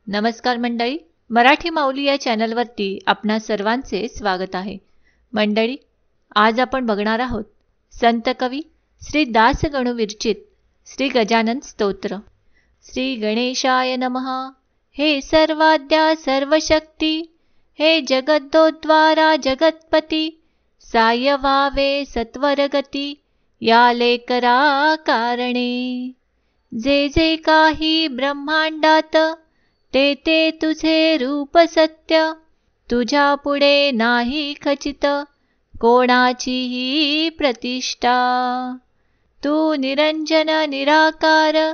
नमस्कार मंडळी, मराठी माऊली या चॅनलवरती आपणा सर्वांचे स्वागत आहे. मंडळी, आज आपण बघणार आहोत संत कवी श्री दासगणू विरचित श्री गजानन स्तोत्र. श्री गणेशाय नमः. हे सर्वाद्या सर्वशक्ती, हे जगद्दोद्वारा जगत्पती, साय व्हावे सत्वरगती, या लेकरा कारणे. जे जे काही ब्रह्मांडात, ते ते तुझे रूप सत्य, तुझ्या पुढे नाही खचित कोणाचीही प्रतिष्ठा. तू निरंजन निराकार,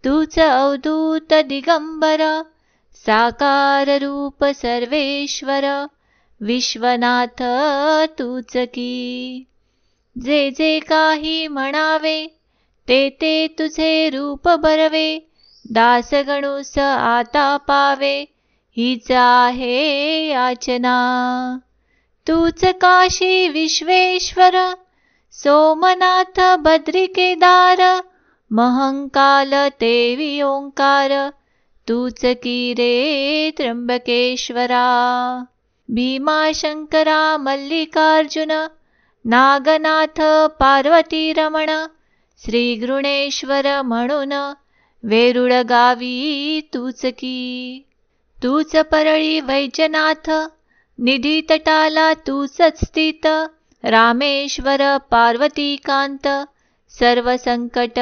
तूच अवधूत दिगंबर, साकार रूप सर्वेश्वर, विश्वनाथ तूच की. जे जे काही म्हणावे, ते ते तुझे रूप बरवे, दासगणूस आता पावे, हीच आहे याचना. तूच काशी विश्वेश्वर, सोमनाथ बद्री केदार, महंकाल तेवी ओंकार, तूच की रे त्र्यंबकेश्वरा. भीमाशंकरा मल्लिकार्जुन, नागनाथ पार्वती रमण, श्री गृणेश्वर म्हणून वेरूळ गावी तूच की. तूच परळी वैजनाथ, निधी तटाला तूच स्थित, रामेश्वर पार्वतीकांत, सर्व संकट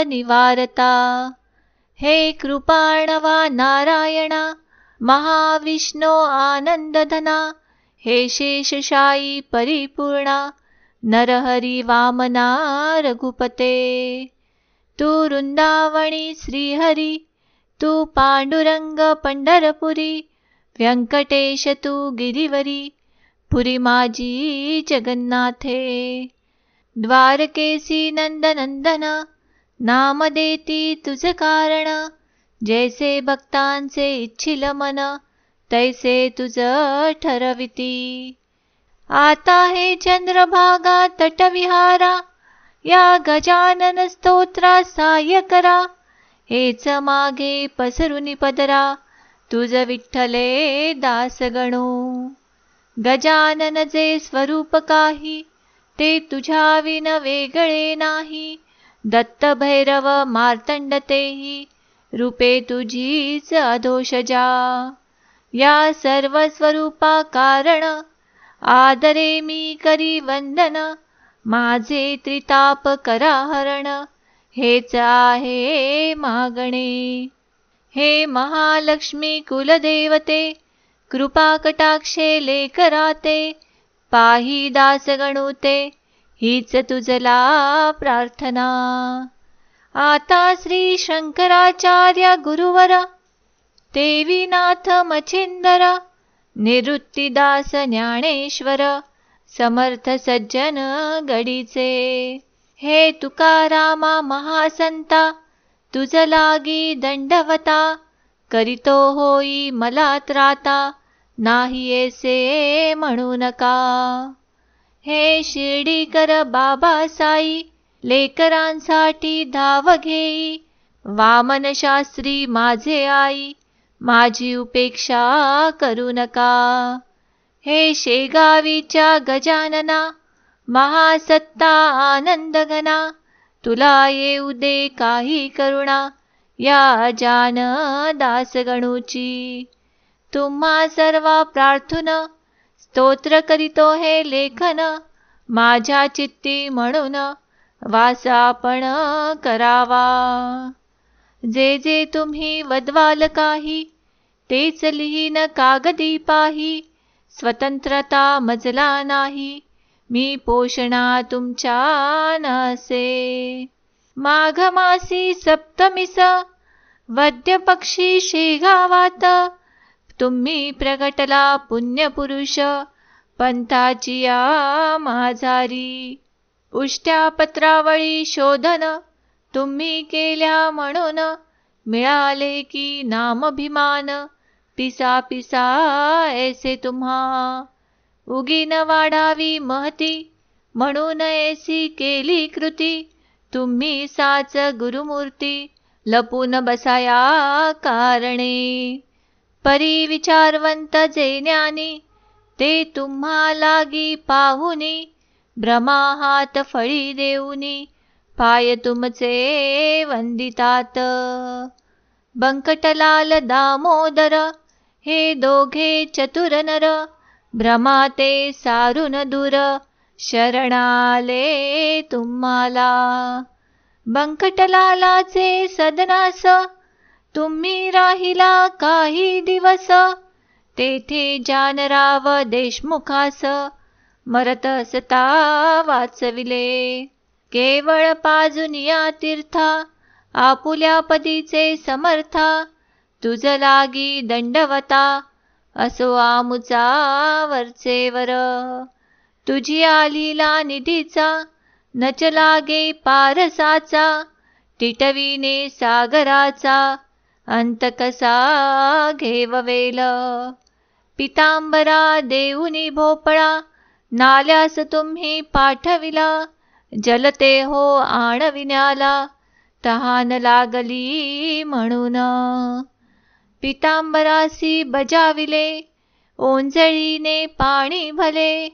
निवारता. हे कृपाणवा नारायणा, महाविष्णू आनंदधना, हे शेषशायी परिपूर्णा, नरहरी वामना रघुपते. तू वृंदावनी श्रीहरी, तू पांडुरंग पंढरपुरी, व्यंकटेश तू गिरिवरी, पुरी माझी जगन्नाथे. द्वारकेसी नंदनंदन, नाम देती तुझ कारण, जैसे भक्तांचे इच्छिल मन, तैसे तुझ ठरविती. आता हे चंद्रभागा तटविहारा, या गजानन स्तोत्रा सहाय्य करा. हेच मागे पसरुनी पदरा, तुझ विठ्ठले दासगणू. गजानन जे स्वरूप काही, ते तुझ्या विन वेगळे नाही. दत्त भैरव मार्तंड तेही, रूपे तुझीच अधोषजा. या सर्व स्वरूपा कारण, आदरे मी करी वंदन, माझे त्रिताप करा हरण, हेच आहे मागणे. हे महालक्ष्मी कुलदेवते, कृपा कटाक्षे लेकराते, पाही दासगणूते, हीच तुझला प्रार्थना. आता श्री शंकराचार्य गुरुवर, देवीनाथ मच्छिंदर, निवृत्तीदास ज्ञानेश्वर, समर्थ सज्जन गडीचे. हे तुकारामा महासंता, तुझ लागी दंडवता, करीतो होई मला त्राता, नाही ऐसे म्हणू नका. हे शिर्डीकर बाबा साई, लेकरांसाठी धाव घेई, वामन शास्त्री माझे आई, माझी उपेक्षा करू नका. हे शेगावीच्या गजानना, महासत्ता आनंदघना, तुला येऊ दे काही करुणा, या अजान दासगणूची. तुम्हा सर्वा प्रार्थून, स्तोत्र करीतो हे लेखन, माझ्या चित्ती म्हणून वास आपण करावा. जे जे तुम्ही वदवाल काही, तेच लिहीन कागदी पाही, स्वतंत्रता मजला नाही, मी पोषणा तुमच्या नसे. माघ मासी सप्तमीस, वद्य पक्षी शेगावात, तुम्ही प्रगटला पुण्यपुरुष, पंथाची या माझारी. उष्ट्या पत्रावळी शोधन, तुम्ही केल्या म्हणून, मिळाले की नामभिमान, पिसा पिसा ऐसे तुम्हा. उगीन वाढावी महती, म्हणून ऐसी केली कृती, तुम्ही साच गुरुमूर्ती, लपून बसाया कारणे. परी विचारवंत जे ज्ञानी, ते तुम्हा लागी पाहुनी. भ्रमा हात फळी देऊनी, पाय तुमचे वंदितात. बंकटलाल दामोदर, हे दोघे चतुर नर. भ्रमा ते सारून दूर, शरणाले तुम्हाला. बंकटलालाचे सदनास, तुम्ही राहिला काही दिवस. तेथे जानराव देशमुखास, मरत असता वाचविले. केवळ पाजुनिया तीर्था, आपुल्या पदीचे समर्था. तुझ लागी दंडवता, असो आमुचा वरचेवर. तुझी आलीला निधीचा, नच लागे पारसाचा. टिटविने सागराचा, अंत कसा घेववेल. पितांबरा देऊनी भोपळा, नाल्यास तुम्ही पाठविला. जलते हो आणविण्याला, तहान लागली म्हणून. पितांबरासी बजाविले, ओंजळीने पाणी भले.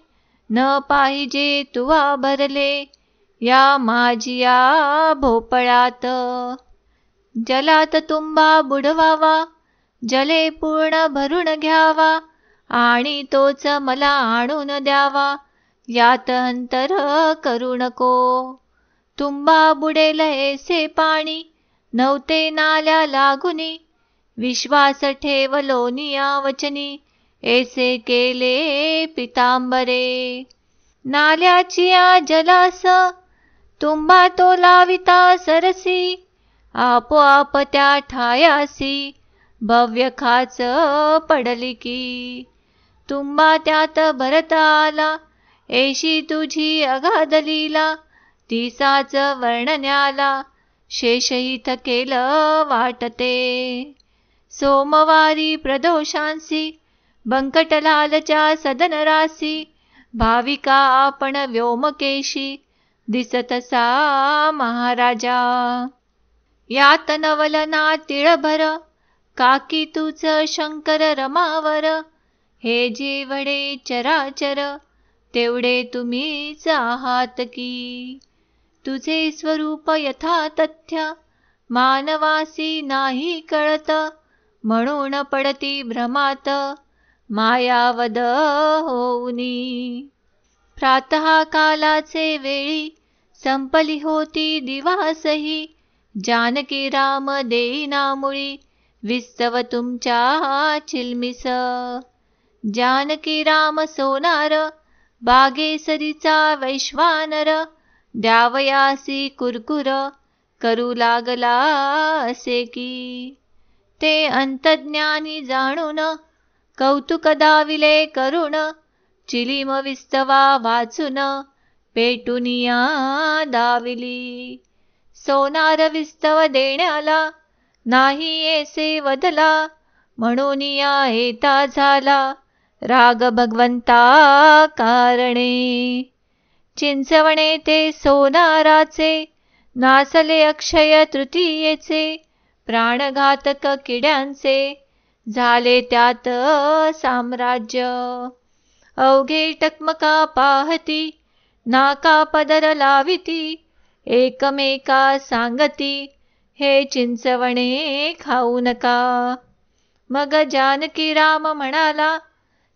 न पाहिजे तुवा भरले, या माझिया भोपळ्यात. जलात तुंबा बुडवावा, जले पूर्ण भरून घ्यावा. आणि तोच मला आणून द्यावा, यात अंतर करू नको. तुंबा बुडेल ऐसे पाणी, नव्हते नाल्या लागुनी. विश्वास ठेवलोनिया वचनी, ऐसे केले पितांबरे. नाल्याची जलास, तुंबा तो लाविता सरसी. आपोआप त्या ठायासी, भव्य खाच पडली की. तुंबा त्यात भरत आला, ऐशी तुझी अगाध लीला. तिसाच वर्णन्याला, शेषहित केलं वाटते. सोमवारी प्रदोषांसी, बंकटलालच्या सदनरासी. भाविका आपण व्योमकेशी, दिसतसा महाराजा. यात नवलना तिळभर, काकी तुझ शंकर रमावर. हे जेवढे चराचर, तेवढे तुम्हीच आहात की. तुझे स्वरूप यथा तथ्य, मानवासी नाही कळत. म्हणून पडती भ्रमात, मायावद होऊनी. प्रातः कालाचे वेळी, संपली होती दिवासही. जानकी राम देईना मुळी, विस्तव तुमच्या चिलमिस. जानकी राम सोनार, बागेसरीचा वैश्वानर. द्यावयासी कुरकुर, करू लागला असे की. ते अंतज्ञानी जाणून, कौतुक दाविले करुण. चिलीम विस्तवा वाचून, पेटुनिया दाविली. सोनार विस्तव देण्याला, नाही ऐसे वदला. म्हणून या येता झाला, राग भगवंता कारणे. चिंचवणे ते सोनाराचे, नासले अक्षय तृतीयेचे. प्राणघातक किड्यांचे, झाले त्यात साम्राज्य. अवघे टकमका पाहती, नाका पदर लाविती. एकमेका सांगती, हे चिंचवणे खाऊ नका. मग जानकी राम म्हणाला,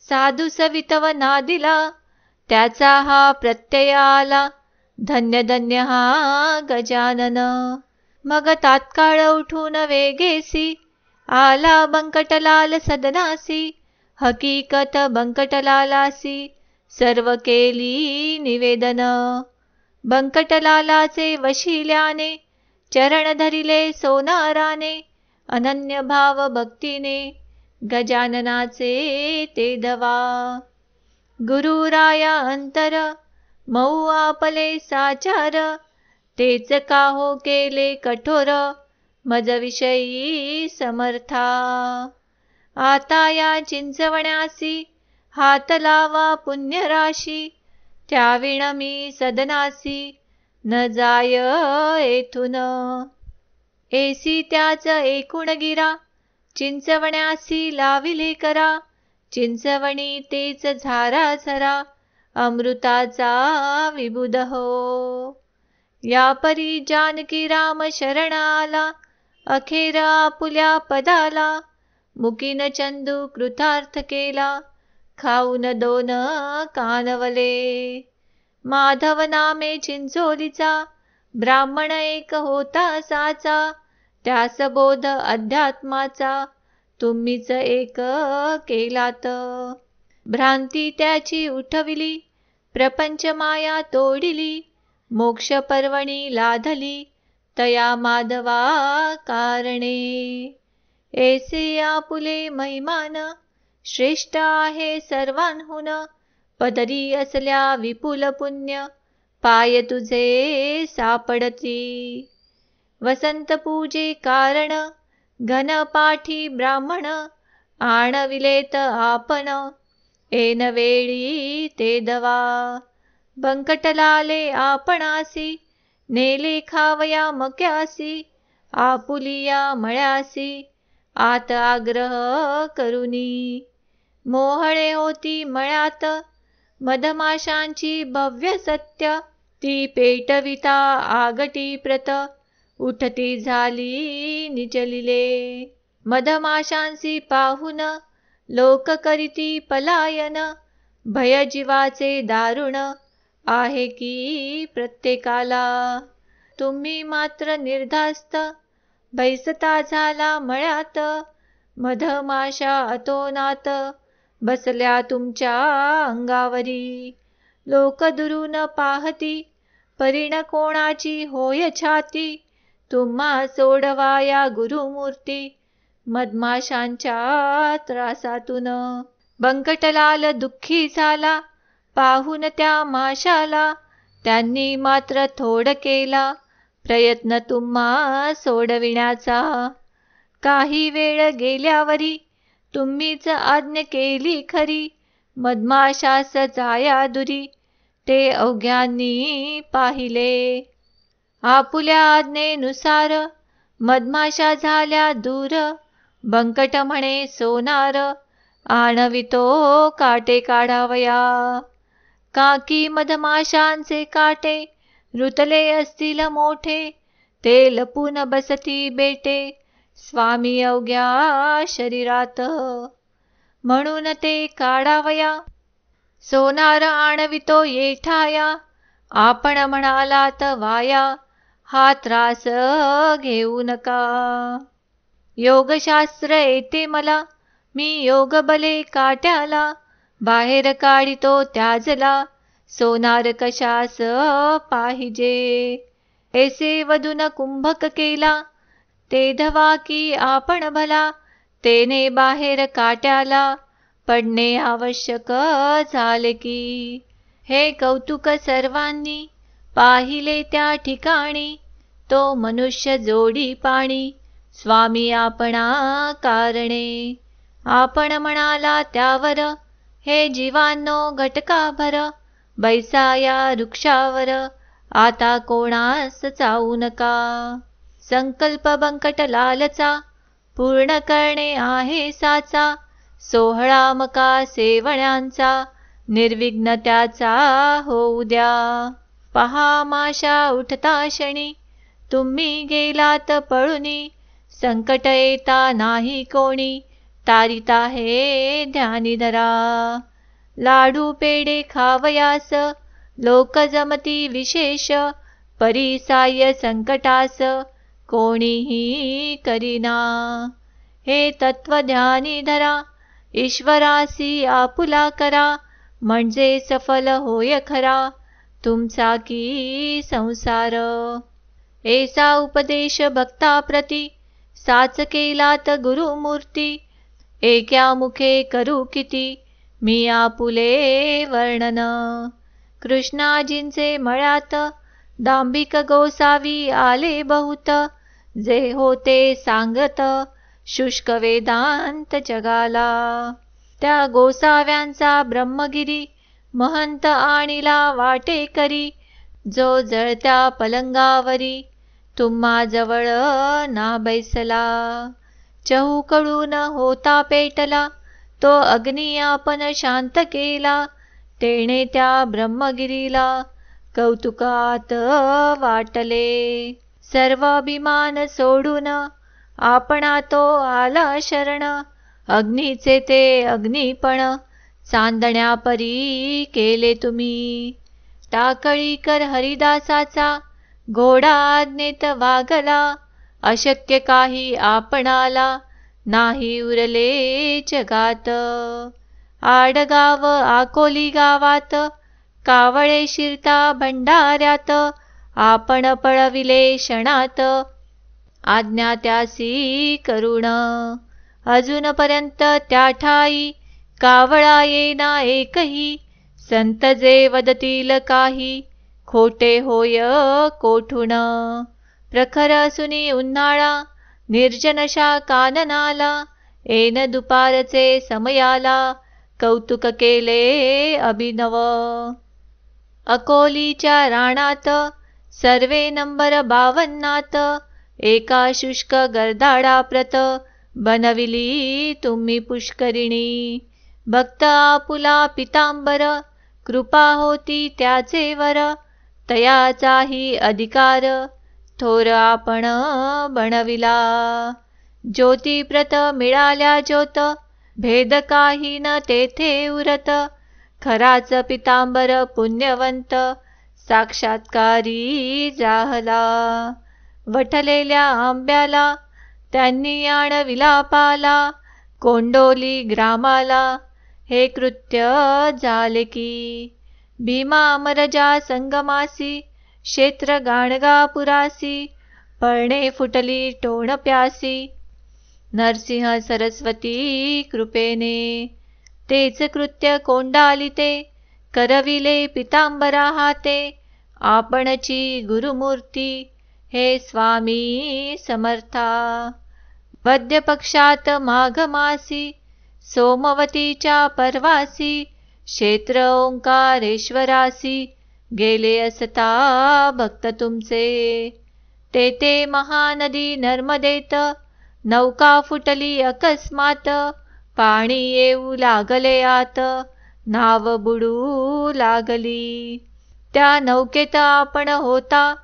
साधू सवितव नादिला. त्याचा हा प्रत्यय आला, धन्य धन्य हा गजानन. मग तात्काळ उठून वेगेसी, आला बंकटलाल सदनासी. हकीकत बंकटलालासी, सर्व केली निवेदन. बंकटलालाचे वशिल्याने, चरण धरिले सोनाराने. अनन्य भाव भक्तीने, गजाननाचे ते धवा. गुरुराया अंतर, मऊ आपले साचार. तेच काहो केले कठोर, मज विषयी समर्था. आता या चिंचवण्यासी, हात लावा पुण्यराशी. त्याविण मी सदनासी, न जाय येथून. ऐसी त्याच एकूण गिरा, चिंचवण्यासी लाविले करा. चिंचवणी तेच झारा झरा, अमृताचा विबुध हो. या परी जानकी राम शरण आला, अखेर आपुल्या पदाला. मुकीन चंदू कृतार्थ केला, खाऊन 2 कानवले. माधव नामे चिंचोलीचा, ब्राह्मण एक होता साचा. त्यास बोध अध्यात्माचा, तुम्हीच एक केलात. भ्रांती त्याची उठविली, प्रपंच माया तोडिली. मोक्ष पर्वणी लाधली, तया माधवा कारणे. ऐसे आपुले महिमान, श्रेष्ठ आहे सर्वांहून. पदरी असल्या विपुल पुण्य, पाय तुझे सापडती. वसंत पूजे कारण, घन पाठी ब्राह्मण. आणविलेत आपण, ऐन वेळी ते दवा. बंकटलाले आपणासी, नेले खावया मक्यासी. आपुलिया मळ्यासी, आत आग्रह करुनी. मोहळे होती मळ्यात, मधमाशांची भव्य सत्य. ती पेटविता आगटी प्रत, उठती झाली निचलिले. मधमाशांसी पाहून, लोक करीती पलायन. भय जीवाचे दारुण, आहे की प्रत्येकाला. तुम्ही मात्र निर्धास्त, बैसता झाला मळ्यात. मधमाशा अतोनात, बसल्या तुमच्या अंगावरी. लोक दुरून पाहती, परिण कोणाची होय छाती. तुम्हा सोडवाया गुरुमूर्ती, मधमाशांच्या त्रासातून. बंकटलाल दुःखी झाला, पाहून त्या माशाला. त्यांनी मात्र थोड केला, प्रयत्न तुम्हा सोडविण्याचा. काही वेळ गेल्यावरी, तुम्हीच आज्ञ केली खरी. मधमाशास जाया दुरी, ते अवघ्यांनी पाहिले. आपुल्या आज्ञेनुसार, मधमाशा झाल्या दूर. बंकट म्हणे सोनार, आणवितो काटे काढावया. काकी मधमाशांचे काटे, रुतले असतील मोठे. ते लपून बसती बेटे, स्वामी अवघ्या शरीरात. म्हणून ते काढावया, सोनार आणवितो येठाया. आपण म्हणालात वाया, हा त्रास घेऊ नका. योगशास्त्र येते मला, मी योग बले काट्याला. बाहेर काढितो त्याजला, सोनार कशास पाहिजे. ऐसे वदून कुंभक केला, ते धवा की आपण भला. तेने बाहेर काट्याला, पडणे आवश्यक झाले की. हे कौतुक सर्वांनी, पाहिले त्या ठिकाणी. तो मनुष्य जोडी पाणी, स्वामी आपणा कारणे. आपण म्हणाला त्यावर, हे जीवांनो घटकाभर. बैसाया वृक्षावर, आता कोणास चावू नका. संकल्प बंकटलालचा, पूर्ण करणे आहे साचा. 16 मका सेवण्यांचा, निर्विघ्न त्याचा होऊ द्या. पहा माशा उठता क्षणी, तुम्ही गेलात पळुनी. संकट येता नाही कोणी, तारिता हे ध्यानी धरा. लाडू पेढे खावयास, लोक जमती विशेष. परिसाय संकटास, कोणीही करीना. हे तत्व ध्यानी धरा, ईश्वरासी आपुला करा. म्हणजे सफल होय खरा, तुमचा की संसार. ऐसा उपदेश भक्ताप्रती, साच केलात गुरुमूर्ती. एक्या मुखे करू किती, मी आपुले वर्णन. कृष्णाजींचे मळ्यात, दांभिक गोसावी आले बहुत. जे होते सांगत, शुष्क वेदांत जगाला. त्या गोसाव्यांचा ब्रह्मगिरी, महंत आणिला वाटे करी. जो जळत्या पलंगावरी, तुम्हा जवळ ना बैसला. चहूकडून होता पेटला, तो अग्नी आपण शांत केला. तेणे त्या ब्रह्मगिरीला कौतुकात वाटले. सर्व अभिमान सोडून आपणा तो आला शरण. अग्नीचे ते अग्निपण चांदण्या परी केले तुम्ही. टाकळीकर हरिदासाचा घोडा आज्ञेत वागला. अशक्य काही आपणाला नाही उरले जगात. आडगाव आकोली गावात कावळे शिरता भंडाऱ्यात. आपण पळविले क्षणात आज्ञा त्यासी करुण. अजूनपर्यंत त्या ठाई कावळा येना एकही. संत जे वदतील काही खोटे होय कोठून. प्रखर असुनी उन्हाळा निर्जनशा काननाला. ऐन दुपारचे समयाला कौतुक केले अभिनव. अकोलीच्या राणात सर्वे नंबर 52 एका शुष्क गर्दाडाप्रत बनविली तुम्ही पुष्करिणी. भक्त आपुला पितांबर कृपा होती त्याचे वर. तयाचाही अधिकार थोर आपण बनविला. ज्योतिप्रत मिळाल्या ज्योत भेद काही न तेथे उरत. खराच पितांबर पुण्यवंत साक्षात्कारी जाहला. वठलेल्या आंब्याला त्यांनी आणविला पाला. कोंडोली ग्रामाला हे कृत्य झाले की. भीमा अमरजा संगमासी क्षेत्र गाणगापुरासी. पर्णे फुटली टोण प्यासी नरसिंह सरस्वती कृपेने. तेच कृत्य कोंडालिते करविले पितांबरा हाते. आपणची गुरुमूर्ती हे स्वामी समर्था. वद्य पक्षात माघ मासी सोमवतीच्या परवासी. क्षेत्र ओंकारेश्वरासी गेले असता भक्त तुमचे. तेथे महानदी नर्मदेत नौका फुटली अकस्मात. पाणी येऊ लागले आत नाव बुडू लागली. त्या नौकेत आपण होता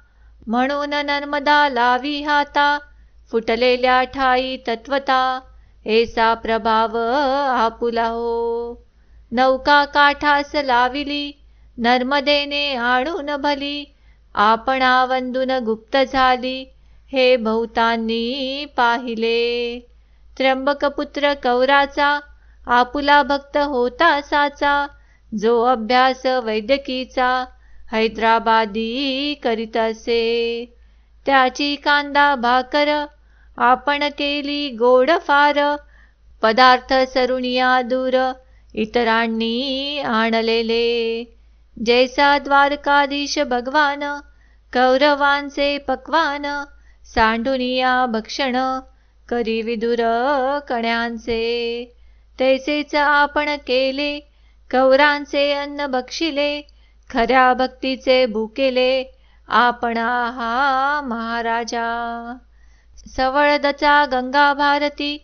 म्हणून नर्मदा लावी हाता. फुटलेल्या ठाई तत्वता ऐसा प्रभाव आपुला हो. नौका काठास लाविली नर्मदेने आणून भली. आपणा वंदून गुप्त झाली हे बहुतांनी पाहिले. त्र्यंबकपुत्र कौराचा आपुला भक्त होता साचा. जो अभ्यास वैद्यकीचा हैदराबादी करीत असे. त्याची कांदा भाकर आपण केली गोड फार. पदार्थ सरुनिया दूर इतरांनी आणलेले. जैसा द्वारकाधीश भगवान कौरवांचे पक्वान. सांडुनिया भक्षण करी विदुर कण्यांचे. तैसेच आपण केले कौरांचे अन्न भक्षिले. खऱ्या भक्तीचे भुकेले आपण हा महाराजा. सवळदचा गंगा भारती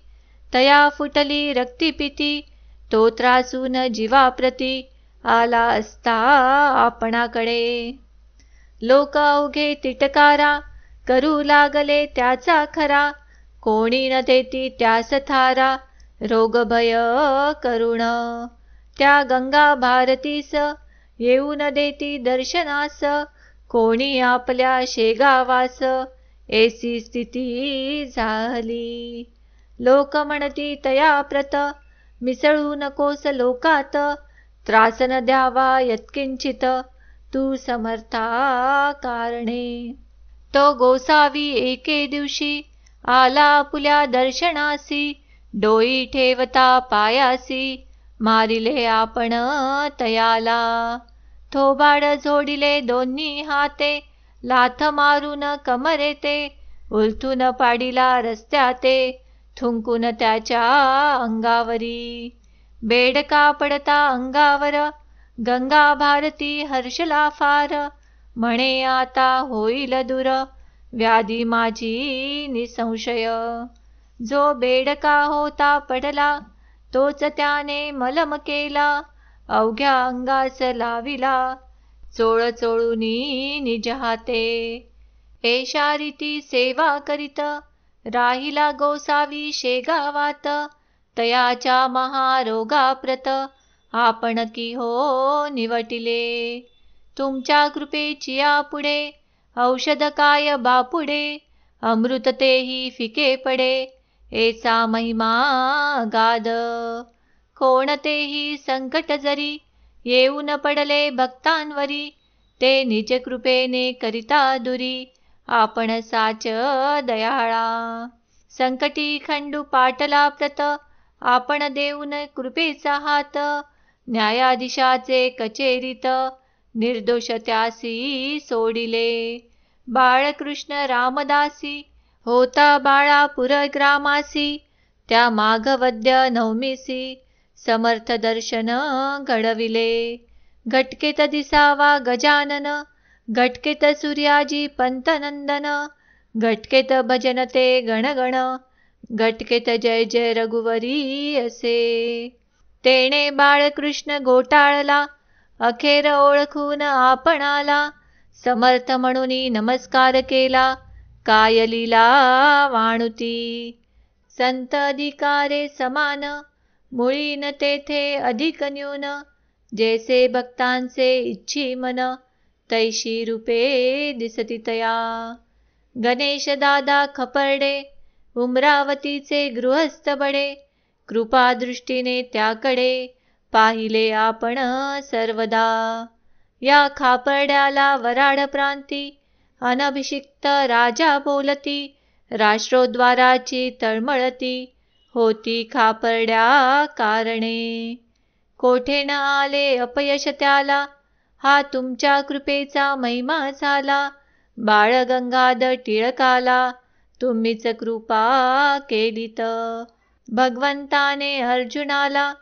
तया फुटली रक्तिपिती. तो त्रासून जीवाप्रती आला असता आपणाकडे. लोक अवघे तिटकारा करू लागले त्याचा खरा. कोणी न देती त्यास थारा रोग भय करुण. त्या गंगा भारतीस येऊ न देती दर्शनास. कोणी आपल्या शेगावास ऐसी स्थिती झाली. लोक म्हणती तया प्रत मिसळू नकोस लोकात. त्रास न द्यावा यत्किंचित तू समर्था कारणे. तो गोसावी एके दिवशी आला आपुल्या दर्शनासी. डोई ठेवता पायासी मारिले आपण तयाला. थोबाड जोडिले दोन्ही हाते लाथ मारून कमरेते. उलथून पाडिला रस्त्याते थुंकून त्याच्या अंगावरी. बेडका पडता अंगावर गंगा भारती हर्षला फार. म्हणे आता होईल दूर व्याधी माझी निसंशय. जो बेडका होता पडला, तोच त्याने मलम केला, अवघ्या अंगास लाविला, चोळ चोळूनी निज हाते. एषा रीती सेवा करीत, राहिला गोसावी शेगावात, तयाच्या महारोगाप्रत, आपण की हो निवटिले. तुमच्या कृपेची पुढे, औषध काय बापुडे, अमृत तेही फिके पडे, एचा महिमा गाद. कोणतेही संकट जरी, येऊन पडले भक्तांवरी, ते निज कृपेने करिता दुरी, आपण साच दयाळा. संकटी खंडू पाटला प्रत, आपण देऊन कृपेचा हात, न्यायाधीशाचे कचेरीत, निर्दोष त्यासी सोडिले. बाळकृष्ण रामदासी, होता बाळापूर ग्रामासी, त्या माघवद्य नवमीसी, समर्थ दर्शन घडविले. घटकेत दिसावा गजानन, घटकेत सूर्याजी पंतनंदन, घटकेत भजन ते गणगण, घटकेत जय जय रघुवरी असे. तेणे बाळकृष्ण घोटाळला, अखेर ओळखून आपणाला, समर्थ म्हणून नमस्कार केला, काय लीला वाणुती. संत अधिकारे समान, मुळीन तेथे अधिक न्यून, जैसे भक्तांचे इच्छी मन, तैशी रूपे दिसती तया. गणेश दादा खपर्डे, उमरावतीचे गृहस्थ बडे, कृपादृष्टीने त्याकडे, पाहिले आपण सर्वदा. या खापर्ड्याला वराड प्रांती, अनभिषिक्त राजा बोलती, राष्ट्रोद्वाराची तळमळती, होती खापर्ड्या कारणे. कोठे न आले अपयश त्याला, हा तुमच्या कृपेचा महिमा झाला. बाळ गंगाधर टिळकाला, तुम्हीच कृपा केलीत. भगवंताने अर्जुनाला,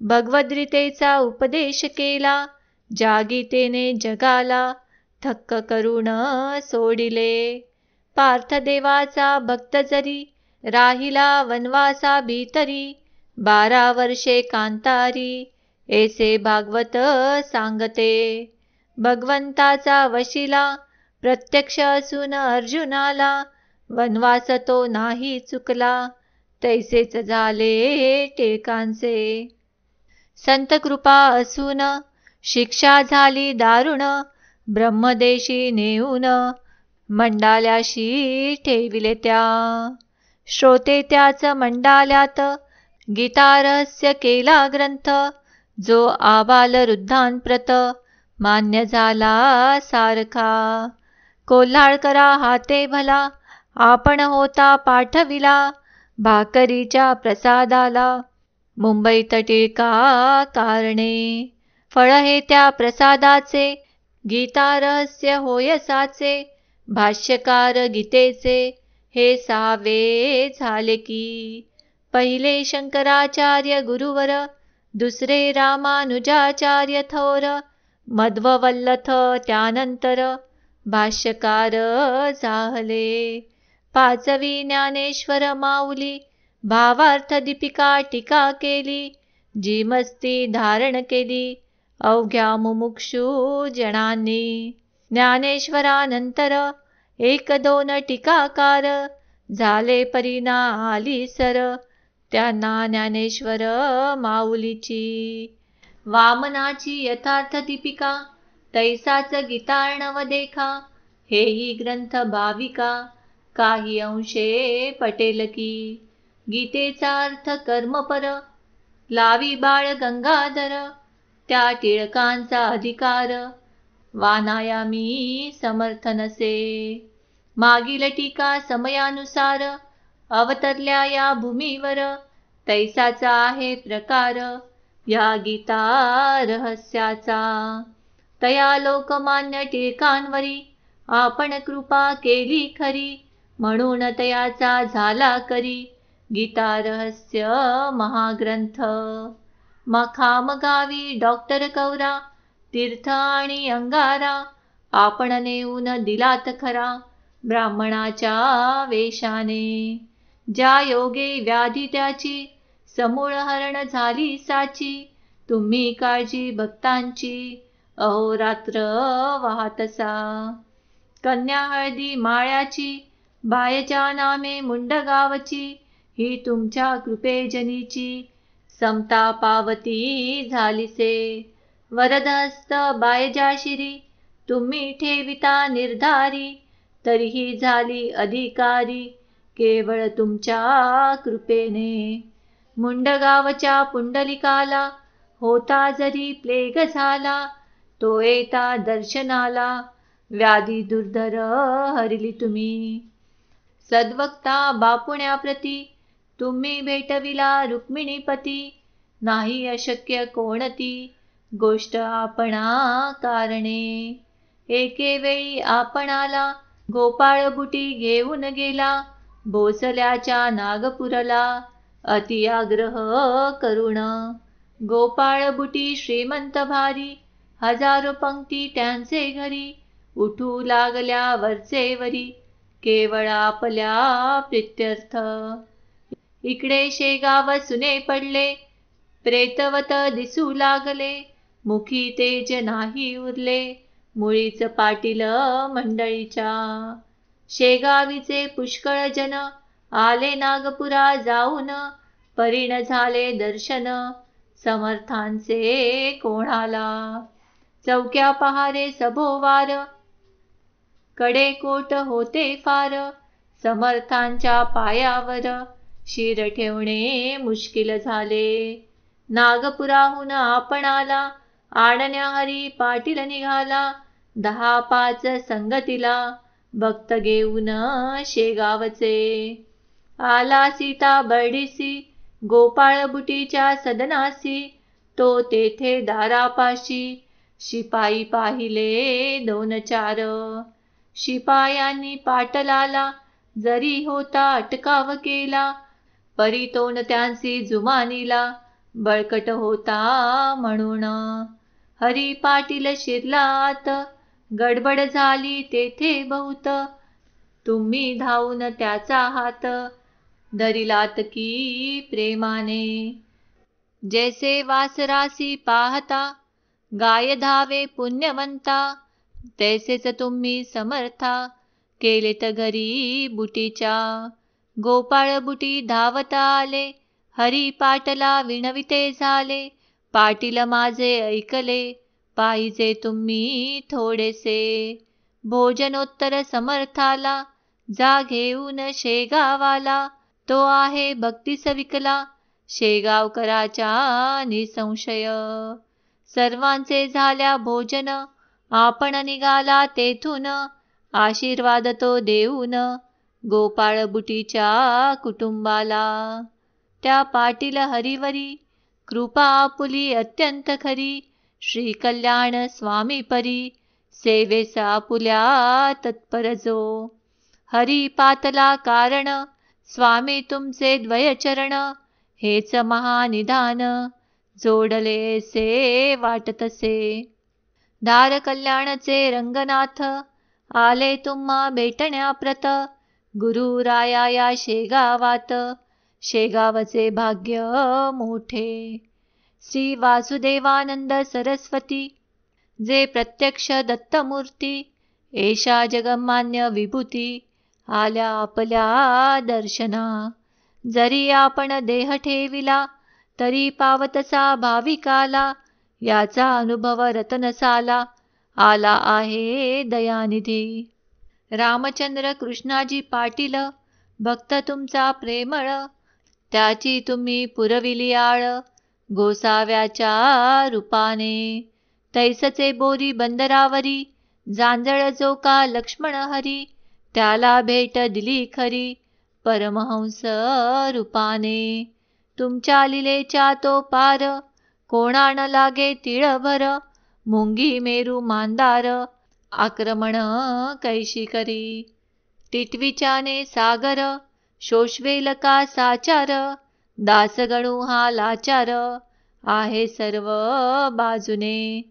भगवद्गीतेचा उपदेश केला, जागीतेने जगाला, थक्क करून सोडिले. पार्थदेवाचा भक्त जरी, राहिला वनवासा भीतरी, 12 वर्षे कांतारी, ऐसे भागवत सांगते. भगवंताचा वशिला, प्रत्यक्ष असून अर्जुनाला, वनवास तो नाही चुकला, तैसेच झाले टिळकांचे. संत कृपा असून, शिक्षा झाली दारुण, ब्रह्मदेशी नेऊन, मंडाल्याशी ठेविले त्या. श्रोते त्याच मंडाल्यात, गीता रहस्य केला ग्रंथ, जो आबाल वृद्धांप्रत, मान्य झाला सारखा. कोल्हाळकरा हाते भला, आपण होता पाठविला, भाकरीच्या प्रसादाला, मुंबईत टिळका कारणे. फळ हे त्या प्रसादाचे, गीता रहस्य होय साचे, भाष्यकार गीतेचे, हे 6वे झाले की. पहिले शंकराचार्य गुरुवर, दुसरे रामानुजाचार्य थोर, मध्ववल्लथ त्यानंतर, भाष्यकार झाले. 5वी ज्ञानेश्वर माऊली, भावार्थ दीपिका टीका केली, जी मस्ती धारण केली, अवघ्या मुमुक्षू जनांनी. ज्ञानेश्वरानंतर 1-2 टीकाकार, झाले परिणा आली सर, त्यांना ज्ञानेश्वर माऊलीची. वामनाची यथार्थ दीपिका, तैसाच गीतार्णव देखा, हेही ग्रंथ भाविका, काही अंशे पटेल की. गीतेचा अर्थ कर्मपर, लावी बाळ गंगाधर, त्या टिळकांचा अधिकार, वानायामी समर्थ नसे. मागील टीका समयानुसार, अवतरल्या या भूमीवर, तैसाचा आहे प्रकार, या गीता रहस्याचा. तया लोकमान्य टिळकांवरी, आपण कृपा केली खरी, म्हणून तयाचा झाला करी, गीता रहस्य महाग्रंथ. खामगावी डॉक्टर कौरा, तीर्थ आणि अंगारा, आपण नेऊन दिलात खरा, ब्राह्मणाच्या वेशाने. ज्या योगे व्याधी त्याची समूळ हरण झाली साची. तुम्ही काळजी भक्तांची अहोरात्र वाहतसा. कन्या हळदी माळ्याची बायच्या नामे मुंडगावची. ही तुमच्या कृपेजनीची समता पावती झालीसे. वरदहस्त बायजा शिरी तुम्ही ठेविता निर्धारी. तरीही झाली अधिकारी केवळ तुमच्या कृपेने. मुंडगावच्या पुंडलिकाला होता जरी प्लेग झाला. तो येता दर्शनाला व्याधी दुर्धर हरिली तुम्ही. सद्वक्ता बापुण्याप्रती तुम्ही भेटविला रुक्मिणीपती. नाही अशक्य कोणती गोष्ट आपणा कारणे. एके वेळी आपणाला गोपाळ बुटी घेऊन गेला. भोसल्याच्या नागपुरला अति आग्रह करुण. गोपाळ बुटी श्रीमंत भारी हजारो पंक्ती त्यांचे घरी. उठू लागल्या वरचेवरी केवळ आपल्या प्रित्यर्थ. इकडे शेगाव सुने पडले प्रेतवत दिसू लागले. मुखी तेज नाही उरले मुळीच पाटील मंडळीच्या. शेगावीचे पुष्कळ जन आले नागपुरा जाऊन. परिण झाले दर्शन समर्थांचे कोणाला. चौक्या पहारे सभोवार कडे कोट होते फार. समर्थांच्या पायावर शिर ठेवणे मुश्किल झाले. नागपुराहून आपणाला आणण्या हरी पाटील निघाला. 10-5 संगतीला भक्त घेऊन शेगावचे. आला सीता बर्डीसी गोपाळ बुटीच्या सदनासी. तो तेथे दारापाशी शिपाई पाहिले 2-4. शिपायांनी पाटलाला जरी होता अटकाव केला. परी तोंड त्यांसी जुमानीला बळकट होता म्हणून. हरी पाटील शिरलात गडबड झाली तेथे बहुत. तुम्ही धावून त्याचा हात धरिलात की प्रेमाने. जैसे वासरासी पाहता गाय धावे पुण्यवंता. तैसेच तुम्ही समर्था केलेत घरी बुटीच्या. गोपाळ बुटी धावता आले हरी पाटला विणविते झाले. पाटील माझे ऐकले पाहिजे तुम्ही थोडेसे. भोजनोत्तर समर्थाला जा घेऊन शेगावाला. तो आहे भक्तीस विकला शेगावकराच्या निसंशय. सर्वांचे झाल्या भोजन आपण निघाला तेथून. आशीर्वाद तो देऊन गोपाळ बुटीच्या कुटुंबाला. त्या पाटील हरिवरी कृपा आपुली अत्यंत खरी. श्री कल्याण स्वामी परी सेवेस आपुल्या तत्पर जो. हरी पातला कारण स्वामी तुमचे द्वयचरण. हेच महानिधान जोडले से वाटतसे. दार कल्याणचे रंगनाथ आले तुम्हा भेटण्याप्रत. गुरुराया या शेगावात शेगावचे भाग्य मोठे. श्री वासुदेवानंद सरस्वती जे प्रत्यक्ष दत्तमूर्ती. एषा जगमान्य विभूती आल्या आपल्या दर्शना. जरी आपण देह ठेविला तरी पावतसा भाविकाला. याचा अनुभव रतनसाला आला आहे दयानिधी. रामचंद्र कृष्णाजी पाटील भक्त तुमचा प्रेमळ. त्याची तुम्ही पुरविली आळ गोसाव्याच्या रूपाने. तैसचे बोरी बंदरावरी जांजळ जो का लक्ष्मण हरी. त्याला भेट दिली खरी परमहंस रूपाने. तुमच्या लिलेच्या तो पार कोणा न लागे तिळभर. मुंगी मेरू मांदार आक्रमण कैशी करी. टिटवीच्याने सागर शोषवेल का साचार. दासगणू हा लाचार आहे सर्व बाजूने.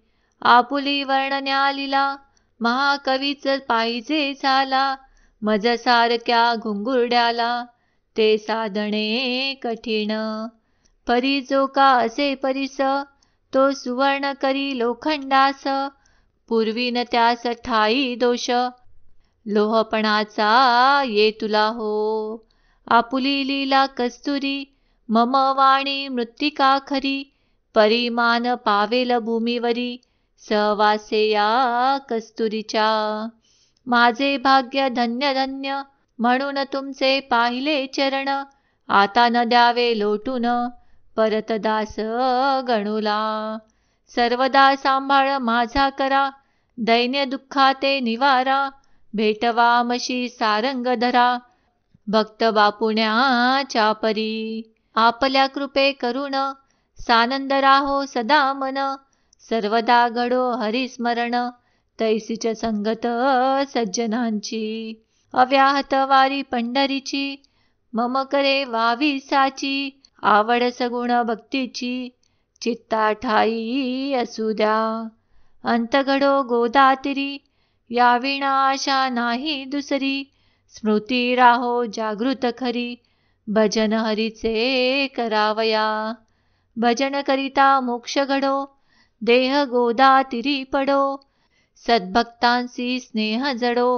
आपुली वर्णन्या लिला महाकवीच पाहिजे झाला. मज सारक्या घुंगुरड्याला ते साधणे कठीण. परी जो का असे परिस तो सुवर्ण करी लोखंडास. पूर्वीन त्यास ठाई दोष लोहपणाचा ये तुला हो. आपुली लीला कस्तुरी मम वाणी मृत्तिका खरी. परिमान पावेल भूमीवरी सहवासे या कस्तुरीच्या. माझे भाग्य धन्य धन्य म्हणून तुमचे पाहिले चरण. आता न द्यावे लोटून परत दास गणुला. सर्वदा सांभाळ माझा करा दैन्य दुःखाते निवारा. भेटवामशी सारंग धरा भक्त बापुण्याच्या परी. आपल्या कृपे करुण सानंद राहो सदा मन. सर्वदा घडो हरिस्मरण तैसीच संगत सज्जनांची. अव्याहत वारी पंढरीची मम करे वावी साची. आवड सगुण भक्तीची चित्ता ठाई असू द्या. अंत घडो गोदातिरी या विना आशा नाही दुसरी. स्मृती राहो जागृत खरी भजन हरीचे करावया. भजन करिता मोक्ष घडो देह गोदातिरी पडो. सद्भक्तांसी स्नेह जडो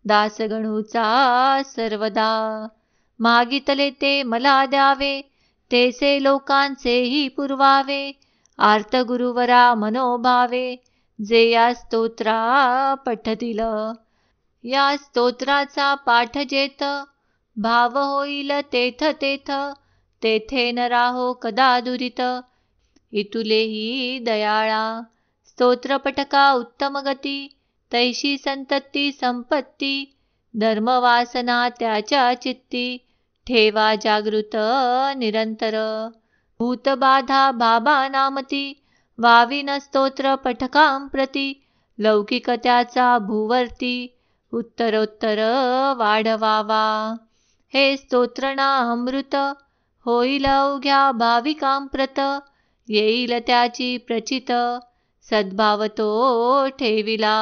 दासगणूचा सर्वदा. मागितले ते मला द्यावे तेसे लोकांचेही पुरवावे. आर्त गुरुवरा मनोभावे जे या स्तोत्रा पठतील. या स्तोत्राचा पाठ जेथ भाव होईल तेथ तेथ. तेथे न राहो कदा दुरित इतुलेही दयाळा. स्तोत्र पठका उत्तम गती तैशी संतती संपत्ती. धर्मवासना त्याच्या चित्ती ठेवा जागृत निरंतर. भूतबाधा बाबा नामती वाविन स्तोत्र पठकांप्रती. लौकिक त्याचा भूवर्ती उत्तरोत्तर वाढवावा. हे स्तोत्र ना अमृत होईल अवघ्या भाविकांप्रत. येईल त्याची प्रचित सद्भाव तो ठेविला.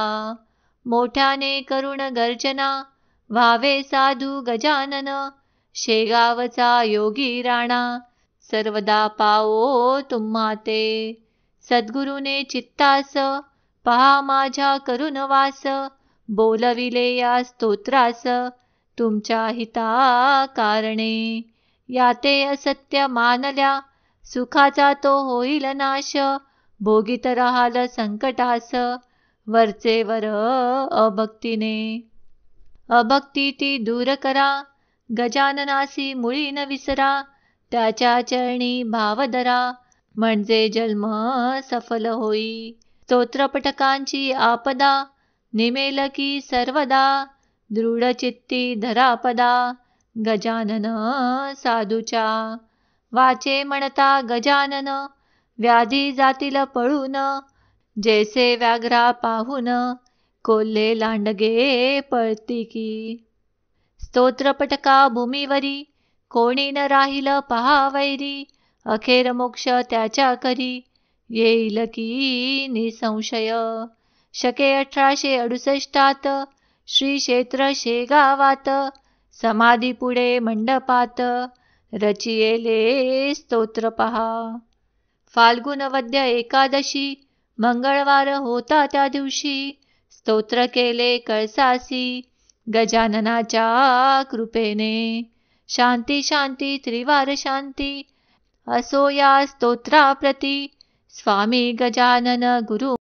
मोठ्याने करुण गर्जना व्हावे साधू गजानन. शेगावचा योगी राणा सर्वदा पावो तुम्हा ते. सद्गुरुने चित्तास पहा माझ्या करुण वास. बोलविले या स्तोत्रास तुमच्या हिता कारणे. याते असत्य मानल्या सुखाचा तो होईल नाश. भोगीत राहाल संकटास वरचे वर अभक्तीने. अभक्ती ती दूर करा गजाननासी मुळी न विसरा. त्याच्या चरणी भाव धरा म्हणजे जन्म सफल होई. स्तोत्रपठकांची आपदा निमेल की सर्वदा. दृढ चित्ती धरा पदा गजानन साधूच्या. वाचे म्हणता गजानन व्याधी जातील पळून. जैसे व्याघ्रा पाहून कोल्हे लांडगे पळती की. स्तोत्रपठका भूमीवरी कोणी न राहिल पहा वैरी. अखेर मोक्ष त्याच्या करी येईल की निसंशय. शके 1868 श्री क्षेत्र शेगावात. समाधी पुढे मंडपात रचियेले स्तोत्र पहा. फाल्गुन वद्य एकादशी मंगळवार होता त्या दिवशी. स्तोत्र केले कळसासी गजाननाच्या कृपेने. शांती शांती त्रिवार शांती असो या स्तोत्राप्रती. स्वामी गजानन गुरु